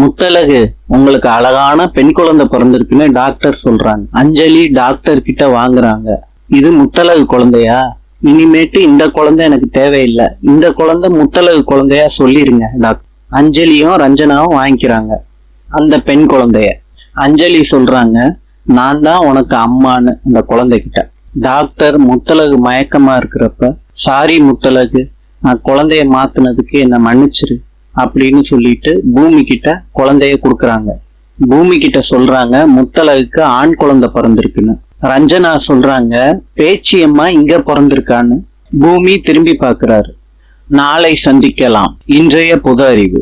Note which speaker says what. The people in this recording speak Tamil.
Speaker 1: முத்தழகு, உங்களுக்கு அழகான பெண் குழந்தை பிறந்திருக்குன்னு டாக்டர் சொல்றாங்க. அஞ்சலி டாக்டர் கிட்ட வாங்குறாங்க. இது முத்தழகு குழந்தையா? இனிமேட்டு இந்த குழந்தை எனக்கு தேவையில்லை, இந்த குழந்தை முத்தழகு குழந்தையா சொல்லிருங்க டாக்டர். அஞ்சலியும் ரஞ்சனாவும் வாங்கிக்கிறாங்க அந்த பெண் குழந்தைய. அஞ்சலி சொல்றாங்க, நான் தான் உனக்கு அம்மான்னு அந்த குழந்தைகிட்ட. டாக்டர் முத்தழகு மயக்கமா இருக்கிறப்ப, சாரி முத்தழகு, நான் குழந்தைய மாத்துனதுக்கு என்ன மன்னிச்சிரு அப்படின்னு சொல்லிட்டு பூமி கிட்ட குழந்தைய கொடுக்குறாங்க. பூமி கிட்ட சொல்றாங்க, முத்தழகுக்கு ஆண் குழந்தை பிறந்திருக்குன்னு. ரஞ்சனா சொல்றாங்க, பேச்சியம்மா இங்க பிறந்திருக்கான்னு. பூமி திரும்பி பார்க்கிறாரு. நாளை சந்திக்கலாம். இன்றைய பொது அறிவு.